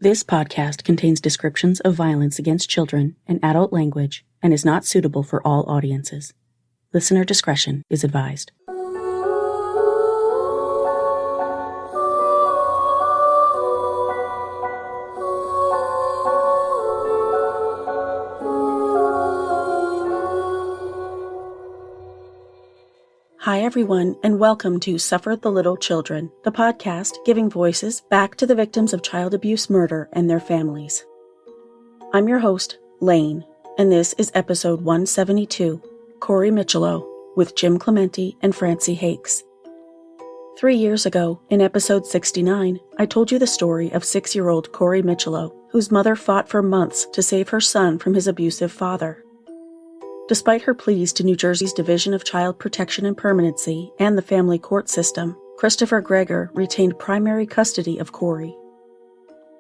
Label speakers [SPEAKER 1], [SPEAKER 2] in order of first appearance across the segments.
[SPEAKER 1] This podcast contains descriptions of violence against children and adult language and is not suitable for all audiences. Listener discretion is advised. Hi, everyone, and welcome to Suffer the Little Children, the podcast giving voices back to the victims of child abuse, murder, and their families. I'm your host, Lane, and this is episode 172, Corey Micciolo, with Jim Clemente and Francey Hakes. 3 years ago, in episode 69, I told you the story of 6-year-old Corey Micciolo, whose mother fought for months to save her son from his abusive father. Despite her pleas to New Jersey's Division of Child Protection and Permanency and the family court system, Christopher Gregor retained primary custody of Corey.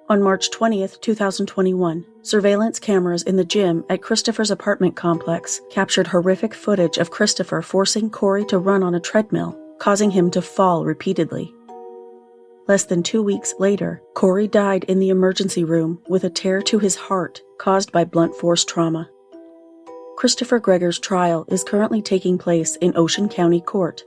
[SPEAKER 1] On March 20th, 2021, surveillance cameras in the gym at Christopher's apartment complex captured horrific footage of Christopher forcing Corey to run on a treadmill, causing him to fall repeatedly. Less than 2 weeks later, Corey died in the emergency room with a tear to his heart caused by blunt force trauma. Christopher Gregor's trial is currently taking place in Ocean County Court.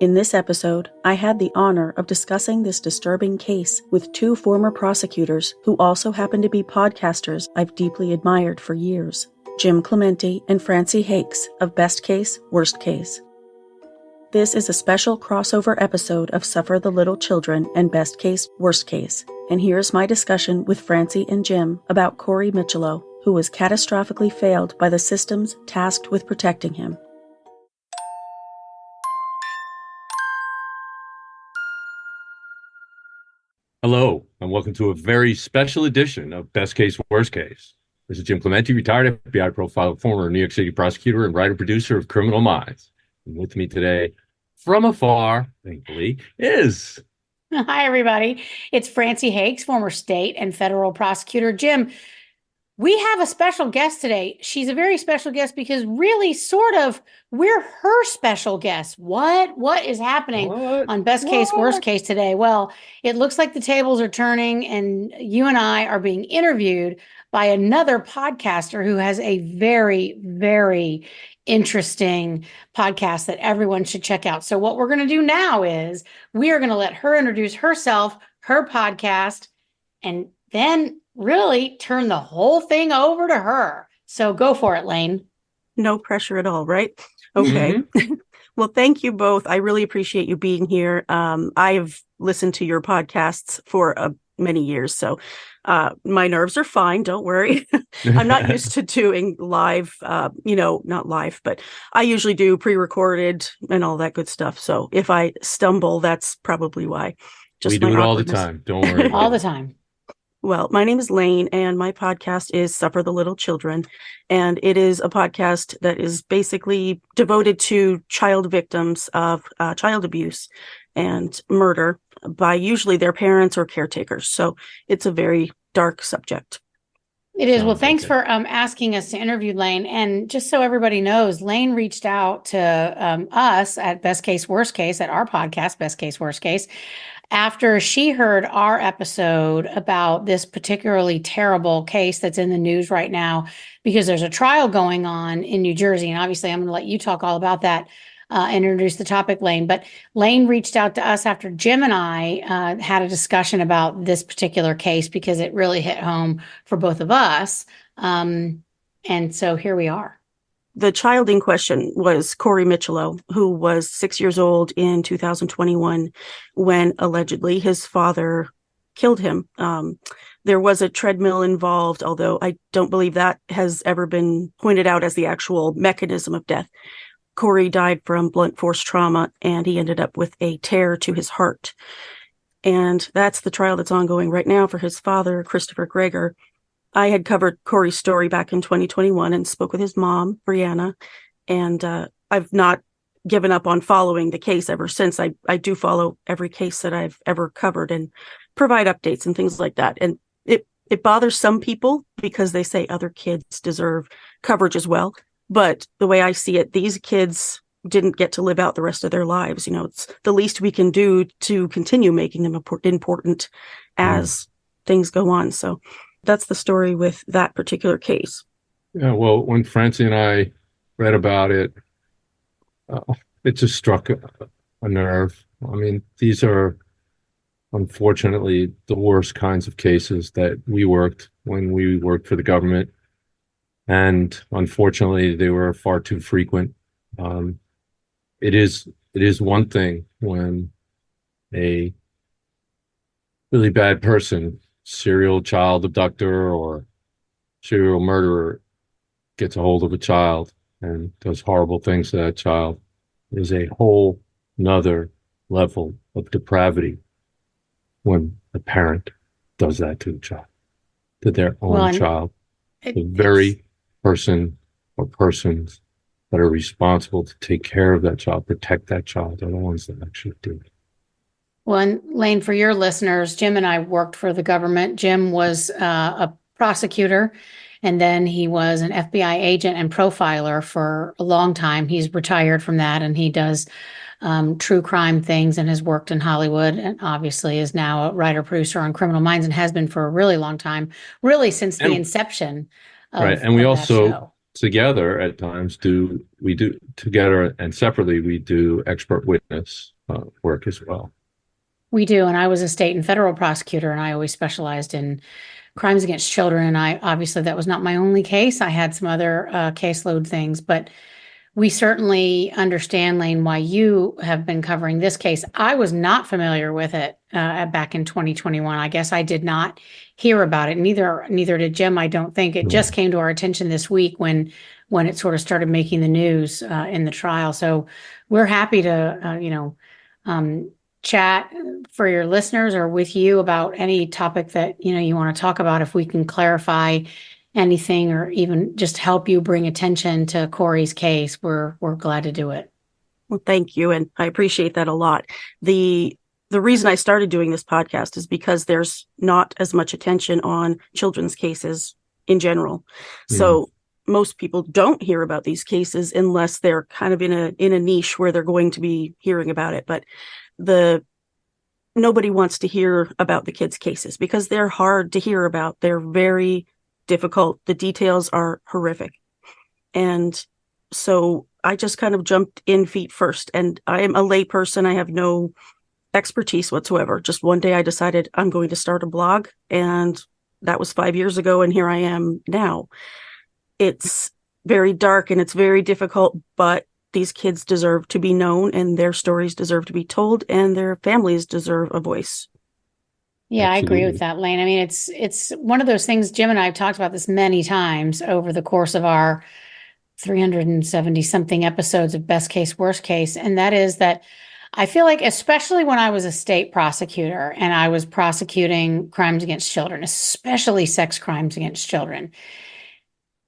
[SPEAKER 1] In this episode, I had the honor of discussing this disturbing case with two former prosecutors who also happen to be podcasters I've deeply admired for years, Jim Clemente and Francey Hakes of Best Case, Worst Case. This is a special crossover episode of Suffer the Little Children and Best Case, Worst Case, and here's my discussion with Francey and Jim about Corey Micciolo, who was catastrophically failed by the systems tasked with protecting him.
[SPEAKER 2] Hello, and welcome to a very special edition of Best Case, Worst Case. This is Jim Clemente, retired FBI profile, former New York City prosecutor and writer-producer of Criminal Minds. And with me today, from afar, thankfully, is...
[SPEAKER 3] Hi, everybody. It's Francey Hakes, former state and federal prosecutor. Jim, we have a special guest today. She's a very special guest because really, sort of, we're her special guest. What is happening on Best Case, Worst Case today? Well, it looks like the tables are turning and you and I are being interviewed by another podcaster who has a very, very interesting podcast that everyone should check out. So what we're going to do now is we are going to let her introduce herself, her podcast, and then really turn the whole thing over to her. So go for it, Lane.
[SPEAKER 1] No pressure at all, right? Okay. Mm-hmm. Well, thank you both. I really appreciate you being here. I've listened to your podcasts for many years, so my nerves are fine. Don't worry. I'm not used to doing live, not live, but I usually do pre-recorded and all that good stuff. So if I stumble, that's probably why.
[SPEAKER 2] We do it all the time. Don't worry.
[SPEAKER 3] All the time.
[SPEAKER 1] Well, my name is Lane, and my podcast is Suffer the Little Children, and it is a podcast that is basically devoted to child victims of child abuse and murder by usually their parents or caretakers. So it's a very dark subject.
[SPEAKER 3] It is. Well, thanks for asking us to interview Lane. And just so everybody knows, Lane reached out to us at Best Case, Worst Case, at our podcast, Best Case, Worst Case, after she heard our episode about this particularly terrible case that's in the news right now, because there's a trial going on in New Jersey. And obviously, I'm going to let you talk all about that and introduce the topic, Lane. But Lane reached out to us after Jim and I had a discussion about this particular case because it really hit home for both of us. And so here we are.
[SPEAKER 1] The child in question was Corey Micciolo, who was 6 years old in 2021 when allegedly his father killed him. There was a treadmill involved, although I don't believe that has ever been pointed out as the actual mechanism of death. Corey died from blunt force trauma, and he ended up with a tear to his heart. And that's the trial that's ongoing right now for his father, Christopher Gregor. I had covered Corey's story back in 2021 and spoke with his mom, Brianna, and I've not given up on following the case ever since. I do follow every case that I've ever covered and provide updates and things like that. And it bothers some people because they say other kids deserve coverage as well. But the way I see it, these kids didn't get to live out the rest of their lives. You know, it's the least we can do to continue making them important as things go on. So that's the story with that particular case.
[SPEAKER 2] Yeah, well, when Francey and I read about it, it just struck a nerve. I mean, these are unfortunately the worst kinds of cases that we worked when we worked for the government. And unfortunately, they were far too frequent. It is one thing when a really bad person, serial child abductor or serial murderer, gets a hold of a child and does horrible things to that child. There's a whole nother level of depravity when a parent does that to a child, to their own child. The very person or persons that are responsible to take care of that child, protect that child, are the ones that actually do it.
[SPEAKER 3] Well, and Lane, for your listeners, Jim and I worked for the government. Jim was a prosecutor, and then he was an FBI agent and profiler for a long time. He's retired from that, and he does true crime things and has worked in Hollywood, and obviously is now a writer, producer on Criminal Minds, and has been for a really long time, really since the inception of,
[SPEAKER 2] right. And we
[SPEAKER 3] of
[SPEAKER 2] also
[SPEAKER 3] that show.
[SPEAKER 2] Together at times we do together and separately, we do expert witness work as well.
[SPEAKER 3] We do. And I was a state and federal prosecutor, and I always specialized in crimes against children. And I obviously, that was not my only case. I had some other caseload things, but we certainly understand, Lane, why you have been covering this case. I was not familiar with it back in 2021. I guess I did not hear about it. Neither did Jim, I don't think. It just came to our attention this week when it sort of started making the news in the trial. So we're happy to, chat for your listeners or with you about any topic that, you want to talk about. If we can clarify anything or even just help you bring attention to Corey's case, we're glad to do it.
[SPEAKER 1] Well, thank you. And I appreciate that a lot. The reason I started doing this podcast is because there's not as much attention on children's cases in general. So most people don't hear about these cases unless they're kind of in a niche where they're going to be hearing about it. But nobody wants to hear about the kids' cases because they're hard to hear about. They're very difficult. The details are horrific. And so I just kind of jumped in feet first. And I am a lay person. I have no expertise whatsoever. Just one day I decided I'm going to start a blog. And that was 5 years ago. And here I am now. It's very dark and it's very difficult, but these kids deserve to be known and their stories deserve to be told and their families deserve a voice.
[SPEAKER 3] Yeah,
[SPEAKER 2] Absolutely.
[SPEAKER 3] I agree with that, Lane. I mean, it's one of those things. Jim and I have talked about this many times over the course of our 370 something episodes of Best Case, Worst Case. And that is that I feel like, especially when I was a state prosecutor and I was prosecuting crimes against children, especially sex crimes against children,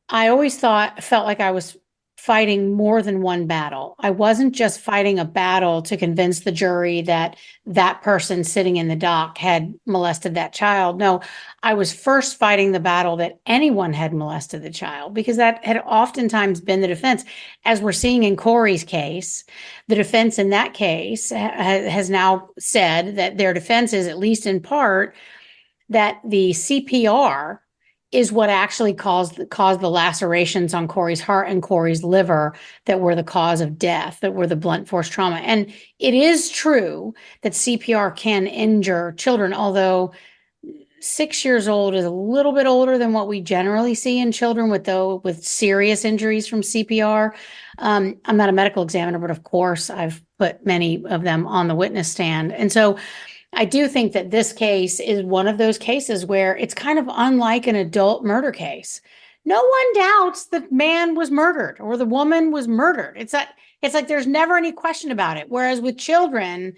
[SPEAKER 3] I always felt like I was fighting more than one battle. I wasn't just fighting a battle to convince the jury that that person sitting in the dock had molested that child. No, I was first fighting the battle that anyone had molested the child, because that had oftentimes been the defense. As we're seeing in Corey's case, the defense in that case has now said that their defense is, at least in part, that the CPR is what actually caused the lacerations on Corey's heart and Corey's liver that were the cause of death, that were the blunt force trauma. And it is true that CPR can injure children, although 6 years old is a little bit older than what we generally see in children with serious injuries from CPR. I'm not a medical examiner, but of course I've put many of them on the witness stand. And so I do think that this case is one of those cases where it's kind of unlike an adult murder case. No one doubts the man was murdered or the woman was murdered. It's like there's never any question about it. Whereas with children,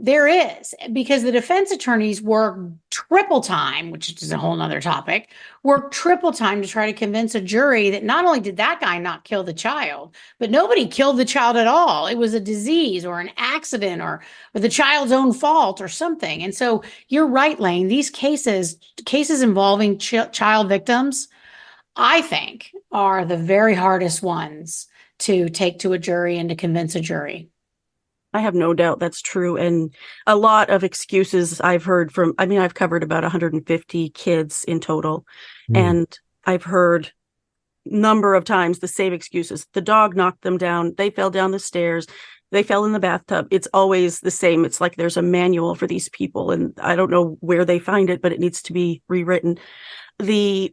[SPEAKER 3] there is, because the defense attorneys work triple time, which is a whole nother topic, work triple time to try to convince a jury that not only did that guy not kill the child, but nobody killed the child at all. It was a disease or an accident or the child's own fault or something. And so you're right, Lane, these cases involving child victims, I think, are the very hardest ones to take to a jury and to convince a jury.
[SPEAKER 1] I have no doubt that's true. And a lot of excuses I've heard from, I've covered about 150 kids in total. And I've heard number of times the same excuses. The dog knocked them down. They fell down the stairs. They fell in the bathtub. It's always the same. It's like there's a manual for these people. And I don't know where they find it, but it needs to be rewritten. The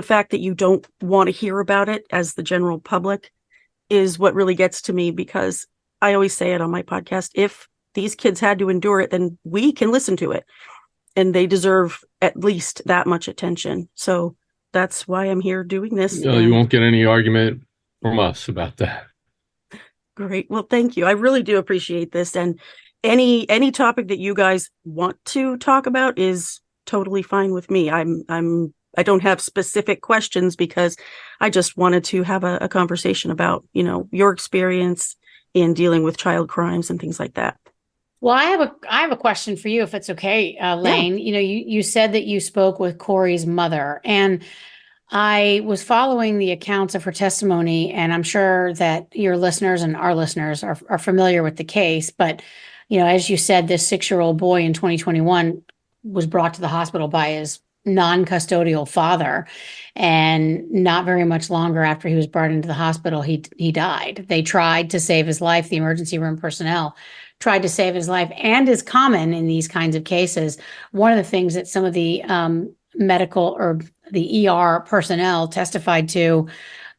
[SPEAKER 1] fact that you don't want to hear about it as the general public is what really gets to me, because I always say it on my podcast. If these kids had to endure it, then we can listen to it, and they deserve at least that much attention. So that's why I'm here doing this.
[SPEAKER 2] No, you won't get any argument from us about that.
[SPEAKER 1] Great. Well, thank you. I really do appreciate this. And any topic that you guys want to talk about is totally fine with me. I don't have specific questions, because I just wanted to have a conversation about, your experience in dealing with child crimes and things like that.
[SPEAKER 3] Well, I have a question for you, if it's okay, Lane. Yeah. You said that you spoke with Corey's mother, and I was following the accounts of her testimony, and I'm sure that your listeners and our listeners are familiar with the case. But, as you said, this 6-year-old boy in 2021 was brought to the hospital by his non-custodial father, and not very much longer after he was brought into the hospital, he died. They tried to save his life. The emergency room personnel tried to save his life, and is common in these kinds of cases. One of the things that some of the medical or the ER personnel testified to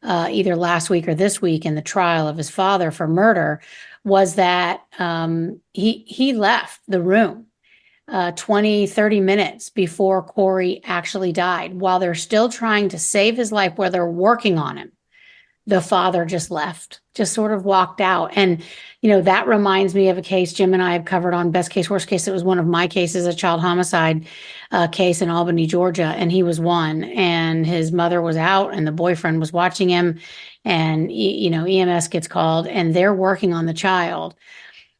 [SPEAKER 3] either last week or this week in the trial of his father for murder was that he left the room 20, 30 minutes before Corey actually died. While they're still trying to save his life, where they're working on him, the father just left, just sort of walked out. And, that reminds me of a case Jim and I have covered on Best Case, Worst Case. It was one of my cases, a child homicide case in Albany, Georgia. And he was one, and his mother was out, and the boyfriend was watching him, and, EMS gets called, and they're working on the child.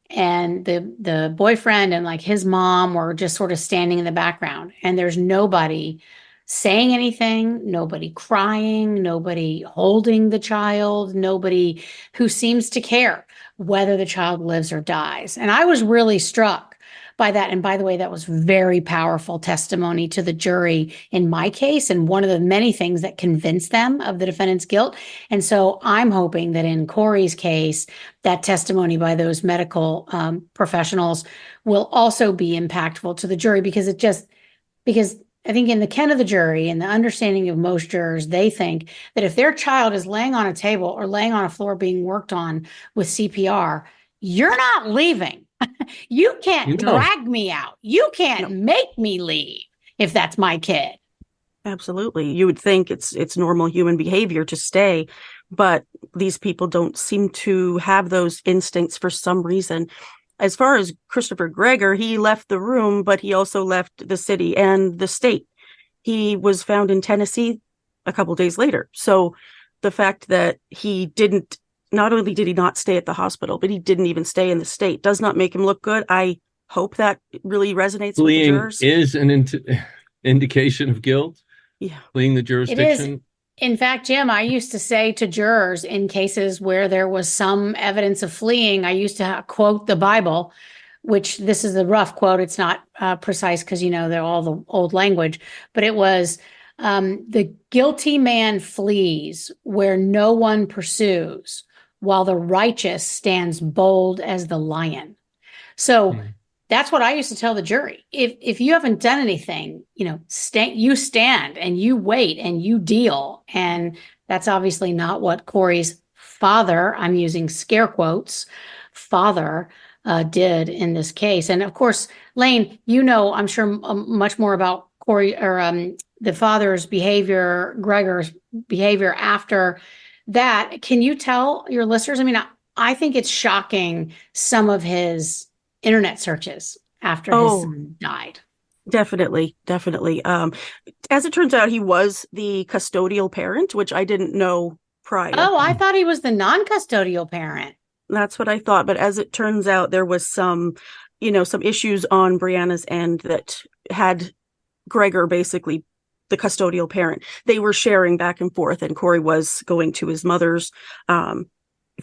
[SPEAKER 3] And the boyfriend and like his mom were just sort of standing in the background, and there's nobody saying anything, nobody crying, nobody holding the child, nobody who seems to care whether the child lives or dies. And I was really struck by that. And by the way, that was very powerful testimony to the jury in my case, and one of the many things that convinced them of the defendant's guilt. And so I'm hoping that in Corey's case, that testimony by those medical professionals will also be impactful to the jury, because I think in the ken of the jury and the understanding of most jurors, they think that if their child is laying on a table or laying on a floor being worked on with CPR, you're not leaving. You can't drag me out. You can't make me leave if that's my kid.
[SPEAKER 1] Absolutely. You would think it's normal human behavior to stay, but these people don't seem to have those instincts for some reason. As far as Christopher Gregor, he left the room, but he also left the city and the state. He was found in Tennessee a couple days later. So the fact that not only did he not stay at the hospital, but he didn't even stay in the state does not make him look good. I hope that really resonates with the jurors.
[SPEAKER 2] Fleeing is an indication of guilt.
[SPEAKER 1] Yeah.
[SPEAKER 2] Fleeing the jurisdiction.
[SPEAKER 3] It is. In fact, Jim, I used to say to jurors in cases where there was some evidence of fleeing, I used to quote the Bible, which this is a rough quote. It's not precise because, they're all the old language, but it was the guilty man flees where no one pursues, while the righteous stands bold as the lion. So that's what I used to tell the jury. If you haven't done anything, you stand and you wait and you deal. And that's obviously not what Corey's father, I'm using scare quotes, father did in this case. And of course, Lane, I'm sure much more about Corey or the father's behavior, Gregor's behavior after that. Can you tell your listeners? I think it's shocking, some of his internet searches after his son died.
[SPEAKER 1] Definitely. As it turns out, he was the custodial parent, which I didn't know prior.
[SPEAKER 3] Oh, I thought he was the non-custodial parent.
[SPEAKER 1] That's what I thought. But as it turns out, there was some issues on Brianna's end that had Gregor basically the custodial parent. They were sharing back and forth, and Corey was going to his mother's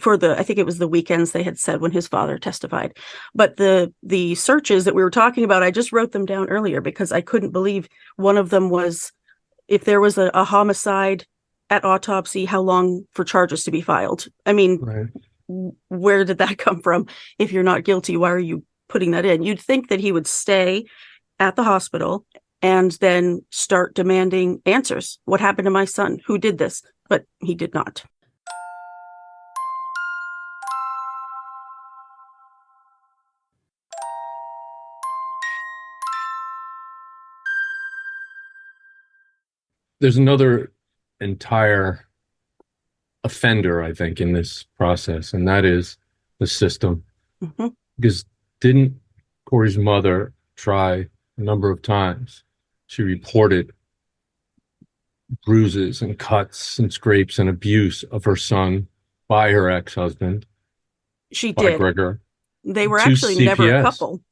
[SPEAKER 1] I think it was the weekends they had said when his father testified. But the searches that we were talking about, I just wrote them down earlier because I couldn't believe one of them was if there was a homicide at autopsy, how long for charges to be filed? I mean, right. Where did that come from? If you're not guilty, why are you putting that in? You'd think that he would stay at the hospital and then start demanding answers. What happened to my son? Who did this? But he did not.
[SPEAKER 2] There's another entire offender, I think, in this process, and that is the system. Mm-hmm. Because didn't Corey's mother try a number of times? She reported bruises and cuts and scrapes and abuse of her son by her ex-husband.
[SPEAKER 1] She
[SPEAKER 2] by
[SPEAKER 1] did.
[SPEAKER 2] Gregor.
[SPEAKER 1] They were actually
[SPEAKER 2] CPS.
[SPEAKER 1] Never a couple.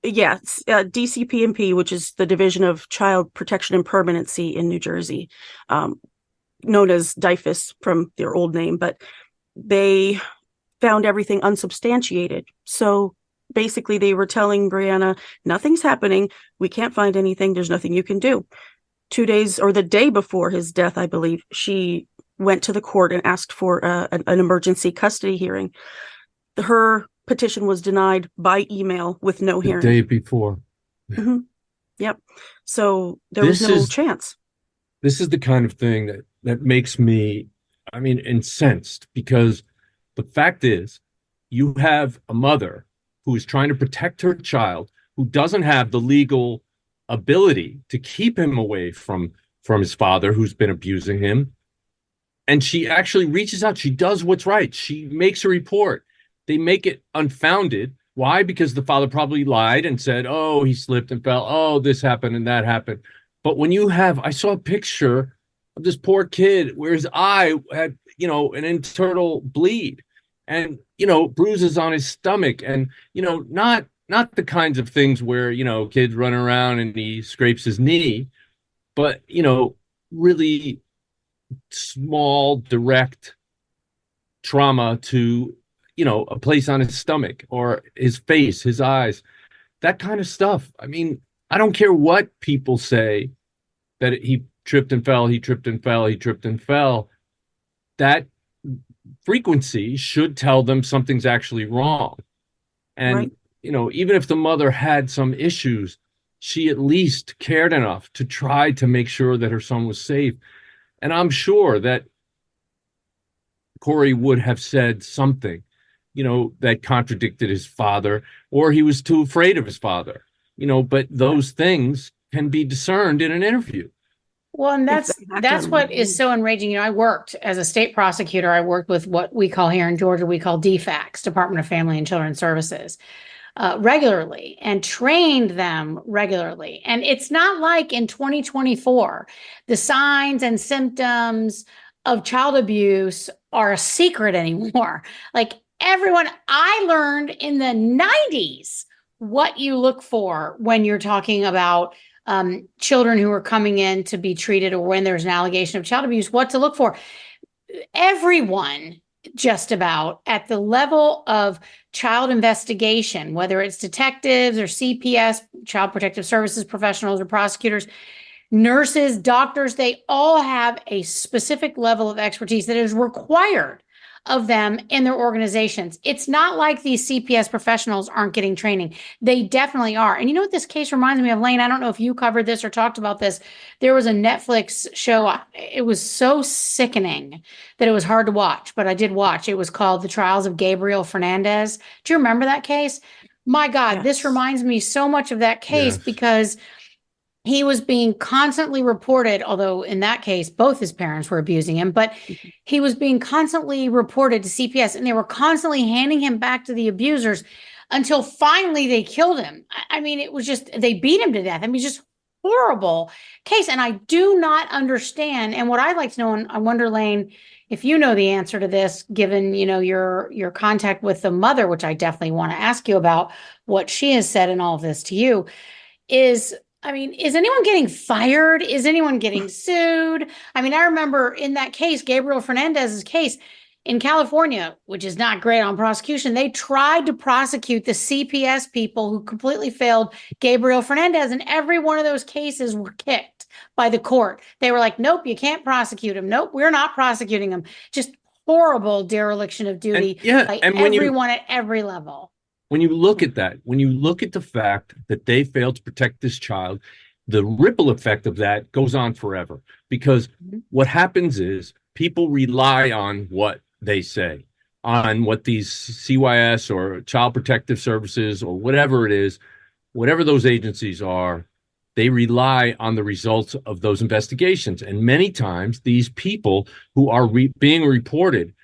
[SPEAKER 1] Yes, DCP&P, which is the Division of Child Protection and Permanency in New Jersey, known as DIFUS from their old name, but they found everything unsubstantiated. So basically they were telling Brianna, nothing's happening. We can't find anything. There's nothing you can do. 2 days or the day before his death, I believe, she went to the court and asked for an emergency custody hearing. Her petition was denied by email with no hearing.
[SPEAKER 2] The day before.
[SPEAKER 1] Yeah. Mm-hmm. Yep. So there was no chance.
[SPEAKER 2] This is the kind of thing that makes me, incensed, because the fact is you have a mother who is trying to protect her child, who doesn't have the legal ability to keep him away from his father, who's been abusing him. And she actually reaches out. She does what's right. She makes a report. They make it unfounded. Why? Because the father probably lied and said, oh, he slipped and fell. Oh, this happened and that happened. But when I saw a picture of this poor kid where his eye had, an internal bleed and, bruises on his stomach and, not the kinds of things where, kids run around and he scrapes his knee, but, really small, direct trauma to, a place on his stomach or his face, his eyes, that kind of stuff. I don't care what people say that he tripped and fell, he tripped and fell, he tripped and fell. That frequency should tell them something's actually wrong. And,
[SPEAKER 1] right.
[SPEAKER 2] Even if the mother had some issues, she at least cared enough to try to make sure that her son was safe. And I'm sure that Corey would have said something, that contradicted his father, or he was too afraid of his father, but those things can be discerned in an interview.
[SPEAKER 3] Well, and that's what is so enraging. I worked as a state prosecutor. I worked with what we call here in Georgia, we call DFACS, Department of Family and Children's Services, regularly, and trained them regularly. And it's not like in 2024, the signs and symptoms of child abuse are a secret anymore. Like everyone, I learned in the 90s what you look for when you're talking about children who are coming in to be treated, or when there's an allegation of child abuse, what to look for. Everyone, just about at the level of child investigation, whether it's detectives or CPS, Child Protective Services professionals, or prosecutors, nurses, doctors, they all have a specific level of expertise that is required of them in their organizations. It's not like these CPS professionals aren't getting training. They definitely are. And you know what this case reminds me of, Lane? I don't know if you covered this or talked about this. There was a Netflix show. It was so sickening that it was hard to watch, but I did watch. It was called The Trials of Gabriel Fernandez. Do you remember that case? My God, yes. This reminds me so much of that case, yes. Because he was being constantly reported, although in that case, both his parents were abusing him, but he was being constantly reported to CPS, and they were constantly handing him back to the abusers until finally they killed him. It was just, they beat him to death. Just horrible case. And I do not understand. And what I'd like to know, and I wonder, Lane, if you know the answer to this, given, your contact with the mother, which I definitely want to ask you about what she has said in all of this to you, is anyone getting fired? Is anyone getting sued? I remember in that case, Gabriel Fernandez's case, in California, which is not great on prosecution, they tried to prosecute the CPS people who completely failed Gabriel Fernandez, and every one of those cases were kicked by the court. They were like, nope, you can't prosecute him. Nope, we're not prosecuting him. Just horrible dereliction of duty by everyone at every level.
[SPEAKER 2] When you look at that, when you look at the fact that they failed to protect this child, the ripple effect of that goes on forever, because what happens is people rely on what they say, on what these CYS or Child Protective Services or whatever it is, whatever those agencies are, they rely on the results of those investigations. And many times these people who are being reported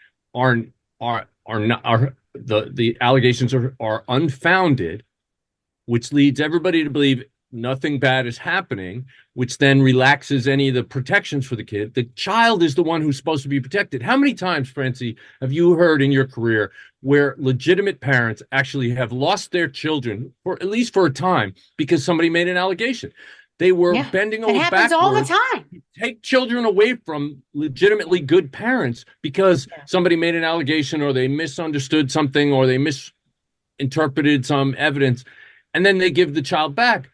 [SPEAKER 2] the allegations are unfounded, which leads everybody to believe nothing bad is happening, which then relaxes any of the protections for the kid. The child is the one who's supposed to be protected. How many times, Francey, have you heard in your career where legitimate parents actually have lost their children, for at least for a time, because somebody made an allegation? They were bending over backwards. It happens all the time. Take children away from legitimately good parents because somebody made an allegation or they misunderstood something or they misinterpreted some evidence, and then they give the child back.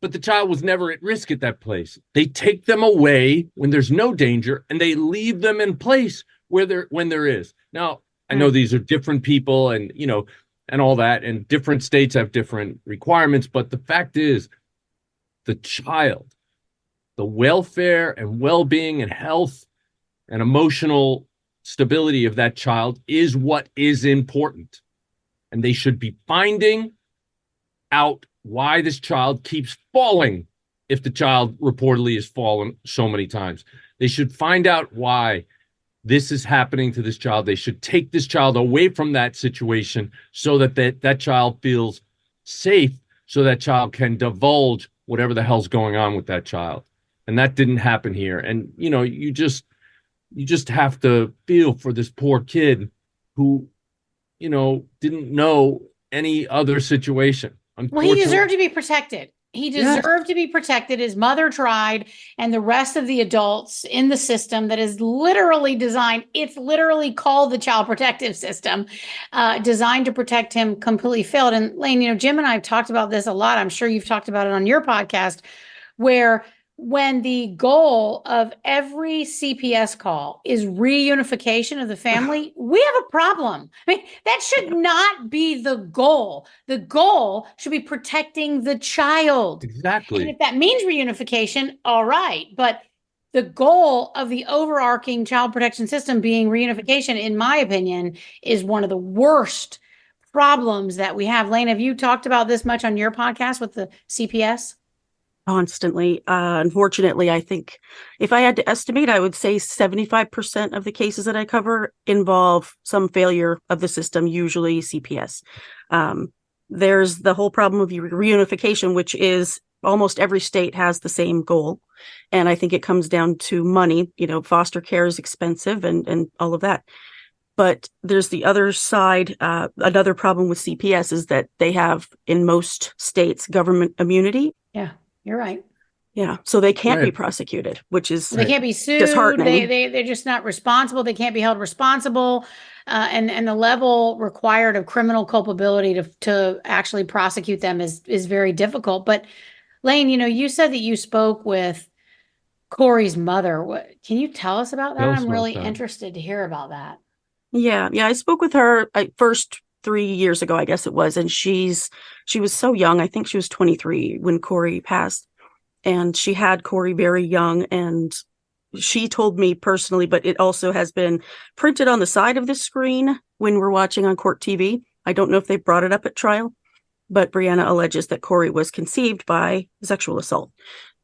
[SPEAKER 2] But the child was never at risk at that place. They take them away when there's no danger, and they leave them in place when there is. Now, I know these are different people and, and all that, and different states have different requirements. But the fact is, the child, the welfare and well-being and health and emotional stability of that child is what is important. And they should be finding out why this child keeps falling if the child reportedly has fallen so many times. They should find out why this is happening to this child. They should take this child away from that situation so that that child feels safe, so that child can divulge whatever the hell's going on with that child. And that didn't happen here. And, you just have to feel for this poor kid who, didn't know any other situation.
[SPEAKER 3] Well, he deserved to be protected. He deserved to be protected. His mother tried, and the rest of the adults in the system that is literally designed, it's literally called the Child Protective System, designed to protect him, completely failed. And Lane, Jim and I have talked about this a lot. I'm sure you've talked about it on your podcast, where when the goal of every CPS call is reunification of the family, we have a problem. I mean, that should not be the goal. The goal should be protecting the child.
[SPEAKER 2] Exactly.
[SPEAKER 3] And if that means reunification, all right. But the goal of the overarching child protection system being reunification, in my opinion, is one of the worst problems that we have. Lane, have you talked about this much on your podcast with the CPS?
[SPEAKER 1] Constantly. Unfortunately, I think if I had to estimate, I would say 75% of the cases that I cover involve some failure of the system, usually CPS. There's the whole problem of reunification, which is almost every state has the same goal. And I think it comes down to money. Foster care is expensive and all of that. But there's the other side. Another problem with CPS is that they have, in most states, government immunity.
[SPEAKER 3] Yeah. You're right.
[SPEAKER 1] Yeah. So they can't be prosecuted, which is
[SPEAKER 3] they can't be sued. They're just not responsible. They can't be held responsible. And the level required of criminal culpability to actually prosecute them is very difficult. But Lane, you said that you spoke with Corey's mother. Can you tell us about that? I'm really interested to hear about that.
[SPEAKER 1] Yeah. I spoke with her first 3 years ago, I guess it was. And she was so young. I think she was 23 when Corey passed. And she had Corey very young. And she told me personally, but it also has been printed on the side of the screen when we're watching on court TV. I don't know if they brought it up at trial, but Brianna alleges that Corey was conceived by sexual assault.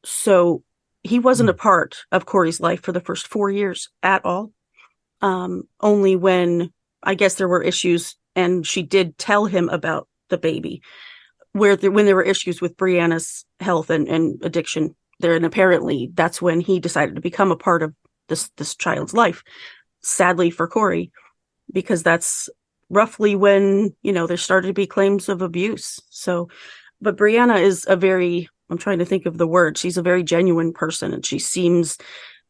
[SPEAKER 1] So he wasn't a part of Corey's life for the first 4 years at all. Only when I guess there were issues. And she did tell him about the baby, when there were issues with Brianna's health and addiction there. And apparently that's when he decided to become a part of this child's life. Sadly for Corey, because that's roughly when, there started to be claims of abuse. So, but Brianna is I'm trying to think of the word. She's a very genuine person, and she seems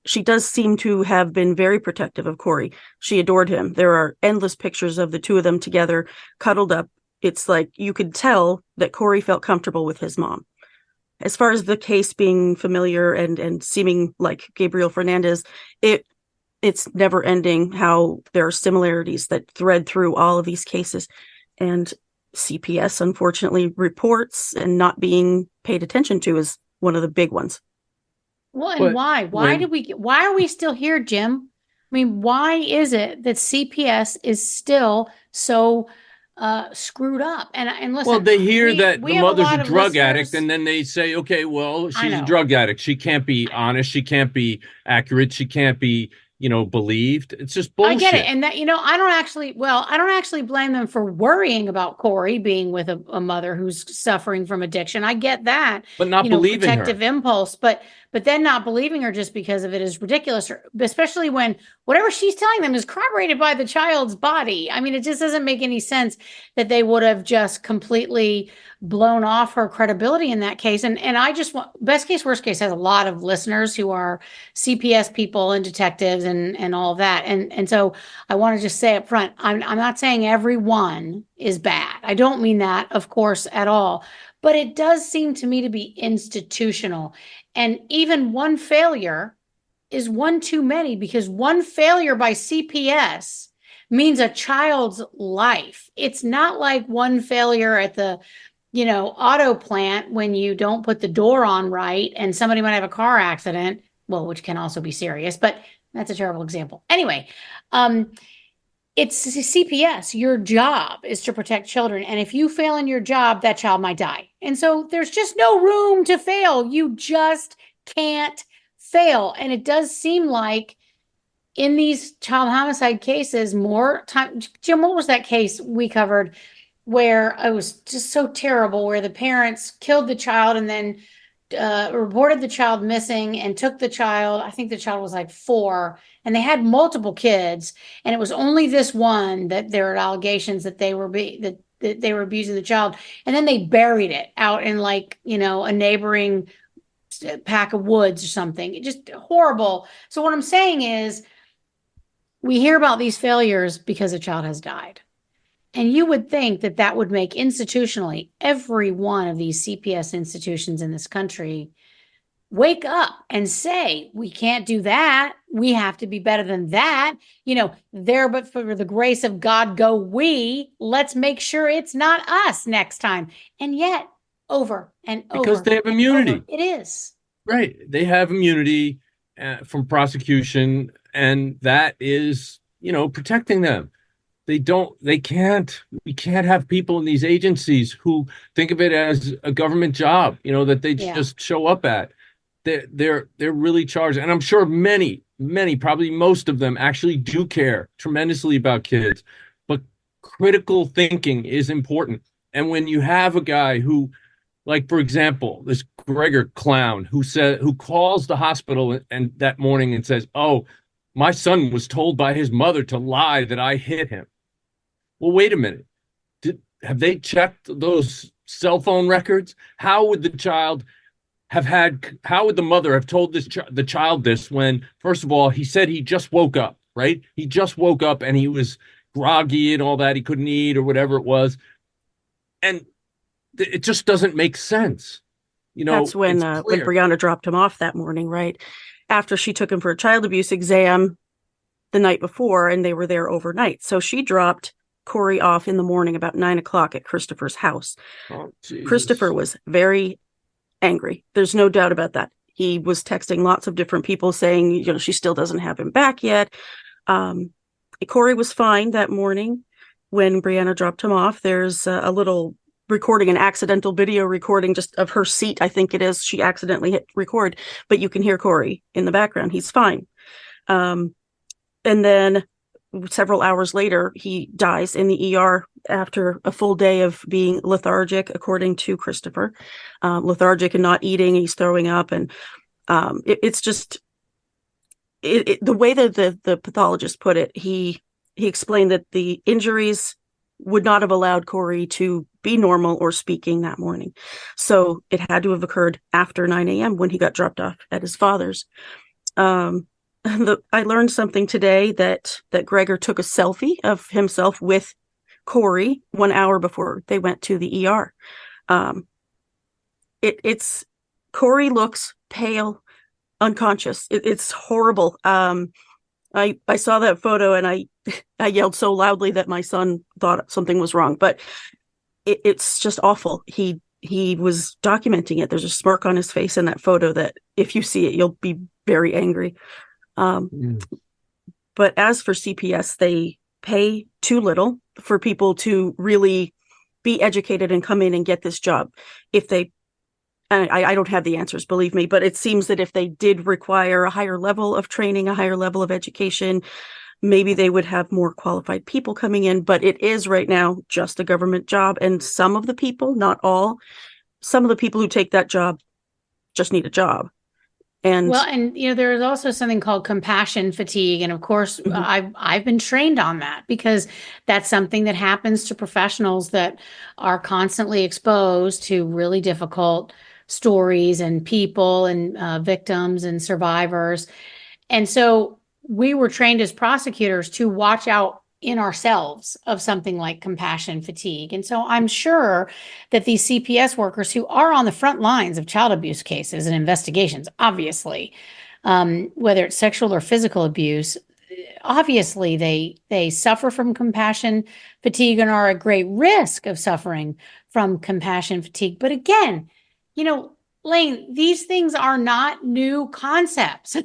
[SPEAKER 1] she does seem to have been very protective of Corey. She adored him. There are endless pictures of the two of them together, cuddled up. It's like you could tell that Corey felt comfortable with his mom. As far as the case being familiar and seeming like Gabriel Fernandez, it's never ending how there are similarities that thread through all of these cases. And CPS, unfortunately, reports and not being paid attention to is one of the big ones.
[SPEAKER 3] Well, and why? Why are we still here, Jim? I mean, why is it that CPS is still so screwed up? And listen,
[SPEAKER 2] well, they hear that the mother's a drug addict, and then they say, okay, well, she's a drug addict. She can't be honest. She can't be accurate. She can't be, believed. It's just bullshit.
[SPEAKER 3] I get it. And that, I don't actually blame them for worrying about Corey being with a mother who's suffering from addiction. I get that.
[SPEAKER 2] But not believing
[SPEAKER 3] protective
[SPEAKER 2] her.
[SPEAKER 3] Impulse. But then not believing her just because of it is ridiculous, especially when whatever she's telling them is corroborated by the child's body. I mean, it just doesn't make any sense that they would have just completely blown off her credibility in that case. And I just want, best case, worst case has a lot of listeners who are CPS people and detectives and all of that. And so I want to just say up front, I'm not saying everyone is bad. I don't mean that, of course, at all. But it does seem to me to be institutional. And even one failure is one too many, because one failure by CPS means a child's life. It's not like one failure at the auto plant when you don't put the door on right and somebody might have a car accident, well, which can also be serious, but that's a terrible example. Anyway, it's CPS. Your job is to protect children. And if you fail in your job, that child might die. And so there's just no room to fail. You just can't fail. And it does seem like in these child homicide cases, more time. Jim, what was that case we covered where it was just so terrible, where the parents killed the child and then reported the child missing and took the child? I think the child was like 4, and they had multiple kids, and it was only this one that there were allegations that they were that they were abusing the child, and then they buried it out in a neighboring pack of woods or something. Just horrible. So what I'm saying is, we hear about these failures because a child has died. And you would think that that would make institutionally every one of these CPS institutions in this country wake up and say, we can't do that. We have to be better than that. There, but for the grace of God, go we. Let's make sure it's not us next time. And yet, over and over.
[SPEAKER 2] Because they have immunity.
[SPEAKER 3] It is.
[SPEAKER 2] Right. They have immunity from prosecution, and that is, protecting them. We can't have people in these agencies who think of it as a government job, that they just show up at. They're really charged. And I'm sure many, probably most of them actually do care tremendously about kids, but critical thinking is important. And when you have a guy who, like, for example, this Gregor clown who calls the hospital and that morning and says, "Oh, my son was told by his mother to lie that I hit him." Well, wait a minute. Have they checked those cell phone records? How would the mother have told the child this when, first of all, he said he just woke up, right? He just woke up and he was groggy and all that. He couldn't eat or whatever it was. And it just doesn't make sense.
[SPEAKER 1] That's when Brianna dropped him off that morning, right? After she took him for a child abuse exam the night before, and they were there overnight. So she dropped Corey off in the morning about 9:00 at Christopher's house.
[SPEAKER 2] Oh,
[SPEAKER 1] Christopher was very angry. There's no doubt about that. He was texting lots of different people saying, she still doesn't have him back yet. Corey was fine that morning when Brianna dropped him off. There's a little recording, an accidental video recording just of her seat. I think it is. She accidentally hit record, but you can hear Corey in the background. He's fine. And then several hours later, he dies in the ER after a full day of being lethargic, according to Christopher. Lethargic and not eating. He's throwing up. And it's just the way that the pathologist put it, he explained that the injuries would not have allowed Corey to be normal or speaking that morning. So it had to have occurred after 9 a.m. when he got dropped off at his father's. I learned something today that Gregor took a selfie of himself with Corey 1 hour before they went to the ER. It's Corey looks pale, unconscious. It's horrible. I saw that photo and I yelled so loudly that my son thought something was wrong. But it's just awful. He was documenting it. There's a smirk on his face in that photo that if you see it, you'll be very angry. But as for CPS, they pay too little for people to really be educated and come in and get this job. If they, and I don't have the answers, believe me, but it seems that if they did require a higher level of training, a higher level of education, maybe they would have more qualified people coming in. But it is right now just a government job. And some of the people, not all, some of the people who take that job just need a job. And
[SPEAKER 3] there is also something called compassion fatigue. And of course, I've been trained on that because that's something that happens to professionals that are constantly exposed to really difficult stories and people and victims and survivors. And so we were trained as prosecutors to watch out in ourselves of something like compassion fatigue. And so I'm sure that these CPS workers who are on the front lines of child abuse cases and investigations, obviously, whether it's sexual or physical abuse, obviously they suffer from compassion fatigue and are at great risk of suffering from compassion fatigue. But again, Lane, these things are not new concepts.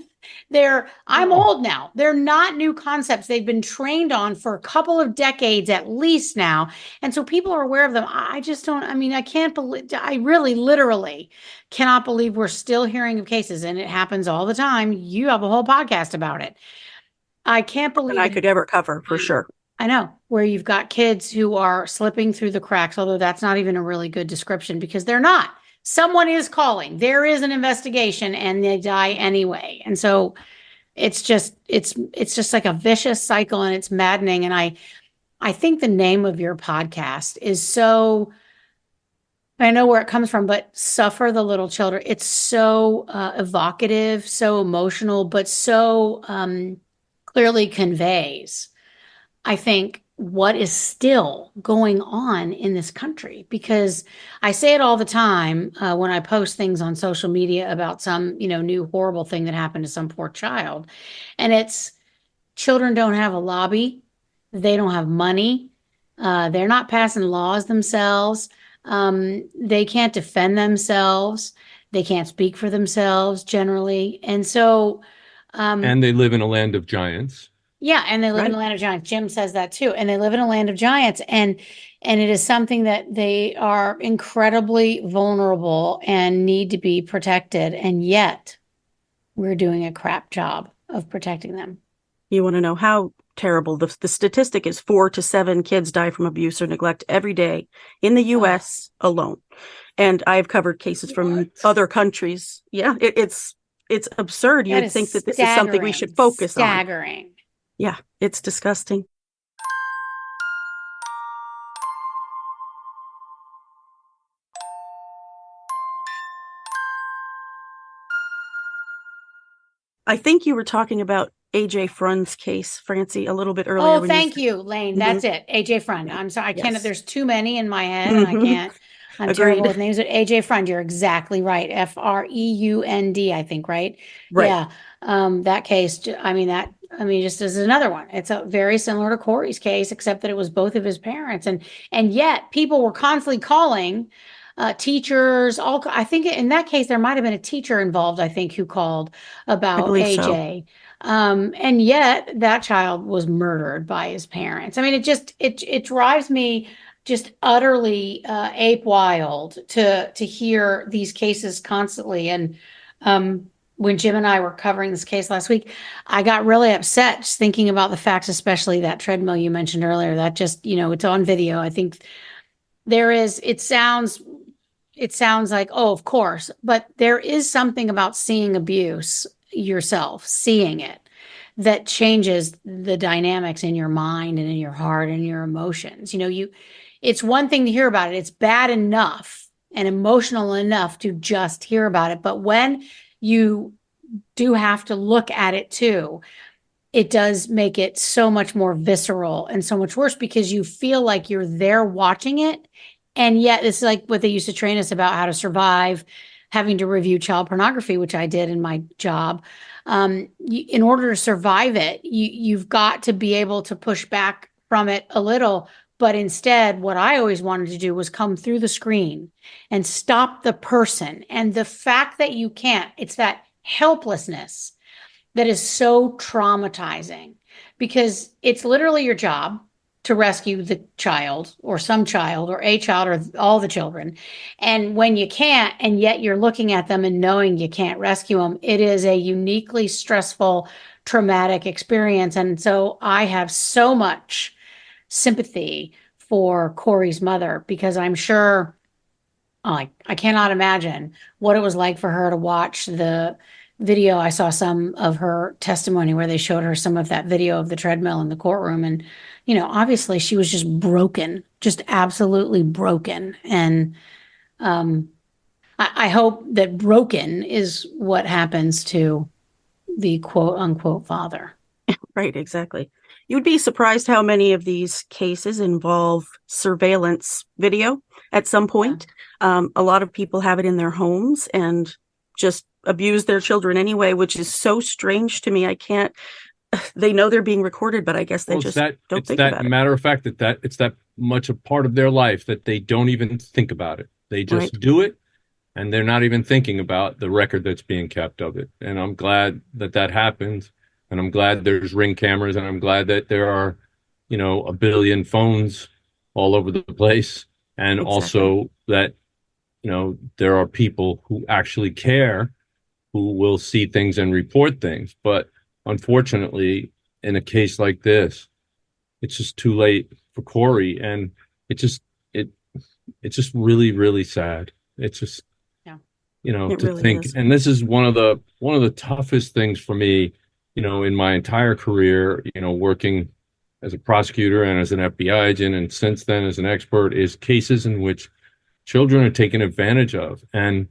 [SPEAKER 3] I'm old now. They're not new concepts. They've been trained on for a couple of decades at least now. And so people are aware of them. I can't believe, I really literally cannot believe we're still hearing of cases, and it happens all the time. You have a whole podcast about it. I can't believe
[SPEAKER 1] I could ever cover for sure.
[SPEAKER 3] I know, where you've got kids who are slipping through the cracks, although that's not even a really good description because they're not. Someone is calling. There is an investigation and they die anyway. And so it's just like a vicious cycle, and it's maddening. And I think the name of your podcast is so, I know where it comes from, but Suffer the Little Children. It's so evocative, so emotional, but so clearly conveys, I think, what is still going on in this country. Because I say it all the time when I post things on social media about some, new horrible thing that happened to some poor child. And it's children don't have a lobby. They don't have money. They're not passing laws themselves. They can't defend themselves. They can't speak for themselves generally. And so...
[SPEAKER 2] and they live in a land of giants.
[SPEAKER 3] Yeah, and they live in a land of giants. Jim says that too. And they live in a land of giants. And it is something that they are incredibly vulnerable and need to be protected. And yet we're doing a crap job of protecting them.
[SPEAKER 1] You want to know how terrible the statistic is? 4 to 7 kids die from abuse or neglect every day in the U.S. alone. And I've covered cases from other countries. Yeah, it's absurd. You would think that this is something we should focus on.
[SPEAKER 3] Staggering.
[SPEAKER 1] Yeah, it's disgusting. I think you were talking about AJ Frund's case, Francey, a little bit earlier.
[SPEAKER 3] Oh, thank you, Lane. That's it. AJ Frund. I'm sorry. I can't, there's too many in my head and I can't. I'm terrible with names. AJ Frund, you're exactly right. Freund, I think, right?
[SPEAKER 1] Right.
[SPEAKER 3] Yeah. That case, just as another one. It's a very similar to Corey's case, except that it was both of his parents. And yet people were constantly calling teachers. I think in that case, there might've been a teacher involved, I think, who called about AJ. So. And yet that child was murdered by his parents. I mean, it drives me just utterly ape wild to hear these cases constantly. And when Jim and I were covering this case last week, I got really upset just thinking about the facts, especially that treadmill you mentioned earlier. That just, it's on video. I think it sounds like, oh, of course, but there is something about seeing abuse yourself, seeing it, that changes the dynamics in your mind and in your heart and your emotions. It's one thing to hear about it. It's bad enough and emotional enough to just hear about it. But when you do have to look at it too, it does make it so much more visceral and so much worse because you feel like you're there watching it. And yet it's like what they used to train us about how to survive having to review child pornography, which I did in my job. In order to survive it, you've got to be able to push back from it a little. But instead, what I always wanted to do was come through the screen and stop the person. And the fact that you can't, it's that helplessness that is so traumatizing because it's literally your job to rescue the child or some child or a child or all the children. And when you can't, and yet you're looking at them and knowing you can't rescue them, it is a uniquely stressful, traumatic experience. And so I have so much sympathy for Corey's mother because I'm sure, I cannot imagine what it was like for her to watch the video. I saw some of her testimony where they showed her some of that video of the treadmill in the courtroom. And, obviously she was just broken, just absolutely broken. And I hope that broken is what happens to the quote unquote father.
[SPEAKER 1] Right, exactly. You'd be surprised how many of these cases involve surveillance video at some point. Yeah. A lot of people have it in their homes and just abuse their children anyway, which is so strange to me. I can't, they know they're being recorded, but I guess they don't think about it.
[SPEAKER 2] Matter of fact, that it's that much a part of their life that they don't even think about it. They just do it, and they're not even thinking about the record that's being kept of it. And I'm glad that happened. And I'm glad there's Ring cameras, and I'm glad that there are, a billion phones all over the place. And also that, there are people who actually care, who will see things and report things. But unfortunately, in a case like this, it's just too late for Corey. And it's just really, really sad. It's just, to really think. Is. And this is one of the toughest things for me, in my entire career, working as a prosecutor and as an FBI agent, and since then as an expert, is cases in which children are taken advantage of. And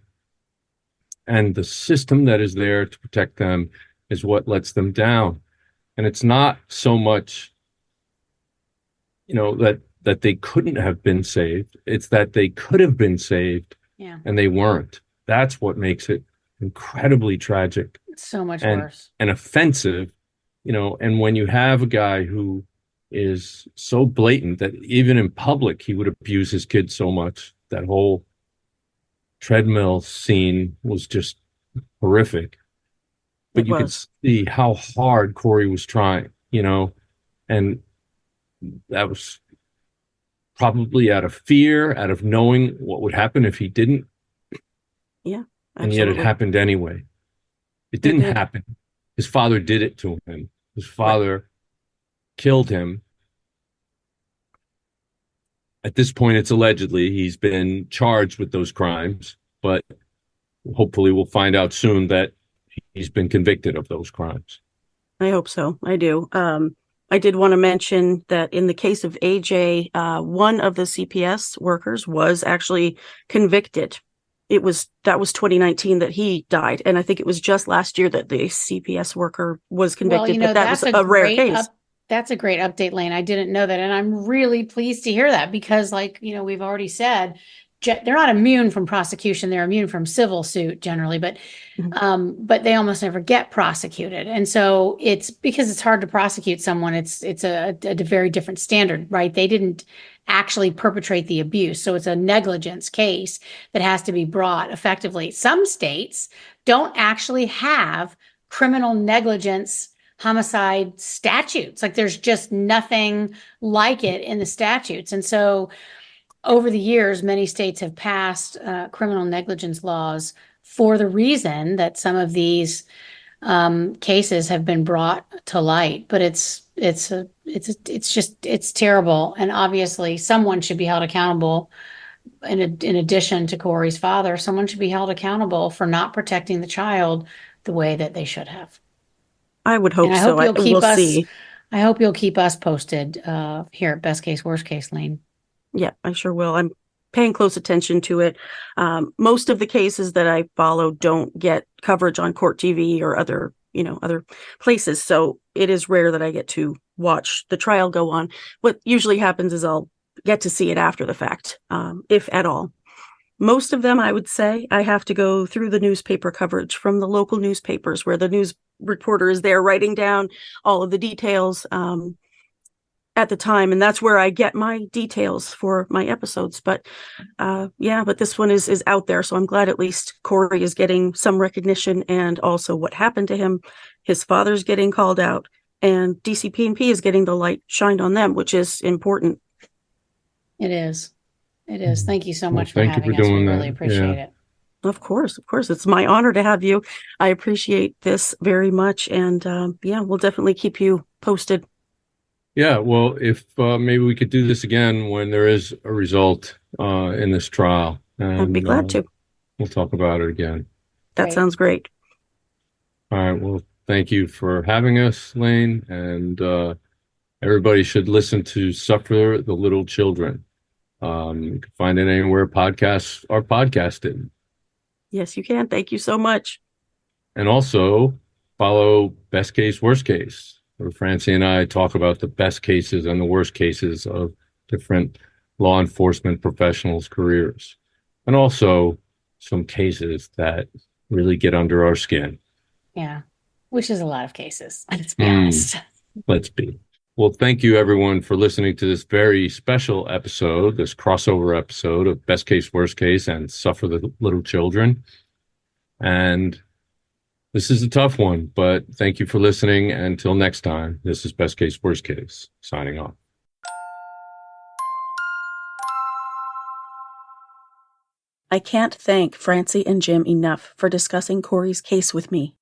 [SPEAKER 2] the system that is there to protect them is what lets them down. And it's not so much, that they couldn't have been saved. It's that they could have been saved and they weren't. That's what makes it incredibly tragic.
[SPEAKER 3] So much worse
[SPEAKER 2] and offensive, and when you have a guy who is so blatant that even in public he would abuse his kids so much. That whole treadmill scene was just horrific, but you could see how hard Corey was trying, and that was probably out of fear, out of knowing what would happen if he didn't.
[SPEAKER 1] Yeah, absolutely.
[SPEAKER 2] And yet it happened anyway. It didn't happen. His father did it to him. His father killed him. At this point, it's allegedly. He's been charged with those crimes, but hopefully we'll find out soon that he's been convicted of those crimes.
[SPEAKER 1] I hope so. I do. I did want to mention that in the case of AJ, one of the CPS workers was actually convicted. That was 2019 that he died. And I think it was just last year that the CPS worker was convicted. Well, but that was a rare case.
[SPEAKER 3] That's a great update, Lane. I didn't know that. And I'm really pleased to hear that because we've already said, they're not immune from prosecution. They're immune from civil suit generally, but they almost never get prosecuted. And so it's because it's hard to prosecute someone. It's a very different standard, right? They didn't actually perpetrate the abuse. So it's a negligence case that has to be brought effectively. Some states don't actually have criminal negligence homicide statutes. Like there's just nothing like it in the statutes. And so over the years, many states have passed criminal negligence laws for the reason that some of these cases have been brought to light. But it's terrible, and obviously someone should be held accountable. In addition to Corey's father, someone should be held accountable for not protecting the child the way that they should have.
[SPEAKER 1] I would hope so. We'll see.
[SPEAKER 3] I hope you'll keep us posted here at Best Case, Worst Case, Lane.
[SPEAKER 1] Yeah, I sure will. paying close attention to it. Most of the cases that I follow don't get coverage on court TV or other places. So it is rare that I get to watch the trial go on. What usually happens is I'll get to see it after the fact, if at all. Most of them, I would say, I have to go through the newspaper coverage from the local newspapers where the news reporter is there writing down all of the details at the time. And that's where I get my details for my episodes. But but this one is out there. So I'm glad at least Corey is getting some recognition, and also what happened to him. His father's getting called out, and DCP&P is getting the light shined on them, which is important.
[SPEAKER 3] It is. It is. Thank you so much
[SPEAKER 2] Well,
[SPEAKER 3] for having us. We really appreciate it.
[SPEAKER 1] Of course. It's my honor to have you. I appreciate this very much. And we'll definitely keep you posted.
[SPEAKER 2] Yeah, well, if maybe we could do this again when there is a result in this trial. And,
[SPEAKER 1] I'd be glad to.
[SPEAKER 2] We'll talk about it again.
[SPEAKER 1] That sounds great.
[SPEAKER 2] All right. Well, thank you for having us, Lane. And everybody should listen to Suffer the Little Children. You can find it anywhere podcasts are podcasted.
[SPEAKER 1] Yes, you can. Thank you so much.
[SPEAKER 2] And also follow Best Case, Worst Case, where Francey and I talk about the best cases and the worst cases of different law enforcement professionals' careers. And also some cases that really get under our skin.
[SPEAKER 3] Yeah, which is a lot of cases. Let's be honest.
[SPEAKER 2] Let's be. Well, thank you, everyone, for listening to this very special episode, this crossover episode of Best Case, Worst Case, and Suffer the Little Children. And this is a tough one, but thank you for listening. Until next time, this is Best Case, Worst Case, signing off.
[SPEAKER 1] I can't thank Francey and Jim enough for discussing Corey's case with me.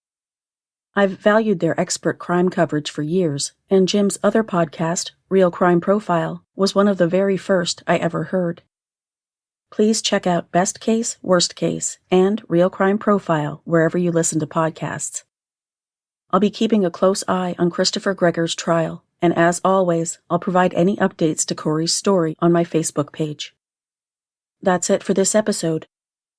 [SPEAKER 1] I've valued their expert crime coverage for years, and Jim's other podcast, Real Crime Profile, was one of the very first I ever heard. Please check out Best Case, Worst Case, and Real Crime Profile wherever you listen to podcasts. I'll be keeping a close eye on Christopher Gregor's trial, and as always, I'll provide any updates to Corey's story on my Facebook page. That's it for this episode.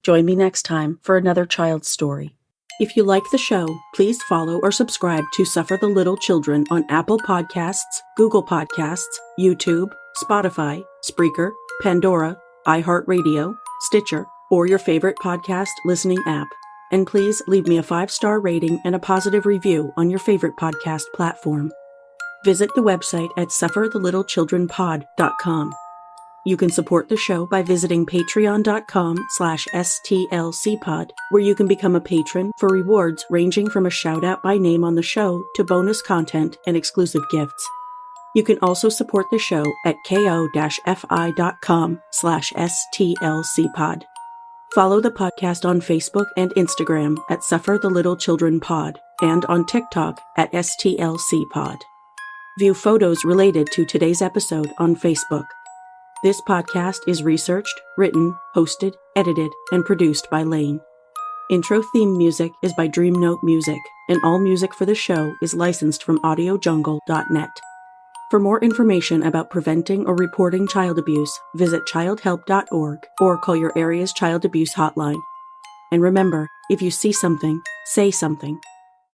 [SPEAKER 1] Join me next time for another child's story. If you like the show, please follow or subscribe to Suffer the Little Children on Apple Podcasts, Google Podcasts, YouTube, Spotify, Spreaker, Pandora, iHeartRadio, Stitcher, or your favorite podcast listening app. And please leave me a 5-star rating and a positive review on your favorite podcast platform. Visit the website at sufferthelittlechildrenpod.com. You can support the show by visiting patreon.com/stlcpod, where you can become a patron for rewards ranging from a shout-out by name on the show to bonus content and exclusive gifts. You can also support the show at ko-fi.com/stlcpod. Follow the podcast on Facebook and Instagram at Suffer the Little Children Pod and on TikTok at stlcpod. View photos related to today's episode on Facebook. This podcast is researched, written, hosted, edited, and produced by Lane. Intro theme music is by Dream Note Music, and all music for the show is licensed from audiojungle.net. For more information about preventing or reporting child abuse, visit childhelp.org or call your area's child abuse hotline. And remember, if you see something, say something.